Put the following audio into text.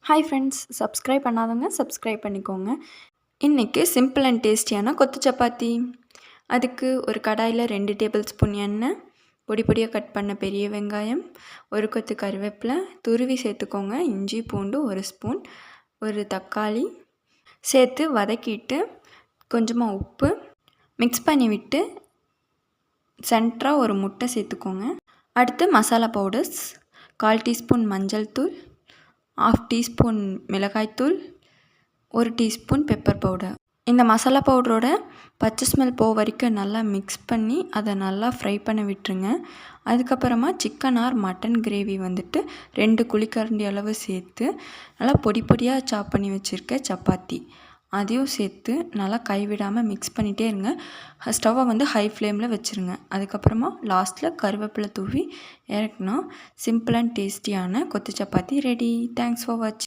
Hi friends, subscribe பண்ணாதவங்க subscribe பண்ணிக்கோங்க. இன்றைக்கி சிம்பிள் அண்ட் டேஸ்டியான கொத்து சப்பாத்தி. அதுக்கு ஒரு கடாயில் 2 டேபிள் ஸ்பூன் எண்ணெய், பொடி பொடியாக கட் பண்ண பெரிய வெங்காயம், ஒரு கொத்து கருவேப்பிலை துருவி சேர்த்துக்கோங்க. இஞ்சி பூண்டு 1 ஸ்பூன், ஒரு தக்காளி சேர்த்து வதக்கிட்டு கொஞ்சமாக உப்பு மிக்ஸ் பண்ணி விட்டு சென்டராக ஒரு முட்டை சேர்த்துக்கோங்க. அடுத்து மசாலா பவுடர்ஸ் 1/4 டீஸ்பூன் மஞ்சள் தூள், 1/2 டீஸ்பூன் மிளகாய்த்தூள், 1 டீஸ்பூன் பெப்பர் பவுடர். இந்த மசாலா பவுடரோட பச்சை ஸ்மெல் வரைக்கும் நல்லா மிக்ஸ் பண்ணி அதை நல்லா ஃப்ரை பண்ண விட்டுருங்க. அதுக்கப்புறமா சிக்கன் ஆர் மட்டன் கிரேவி 2 குழிக்கரண்டி அளவு சேர்த்து நல்லா பொடி பொடியாக சாப் பண்ணி வச்சுருக்க சப்பாத்தி அதையும் சேர்த்து நல்லா கைவிடாமல் மிக்ஸ் பண்ணிகிட்டே இருங்க. ஸ்டவ்வை ஹை ஃப்ளேமில் வச்சுருங்க. அதுக்கப்புறமா லாஸ்ட்டில் கருவேப்பிலை தூவி இறக்குனா சிம்பிள் அண்ட் டேஸ்டியான கொத்து சப்பாத்தி ரெடி. தேங்க்ஸ் ஃபார் வாட்சிங்.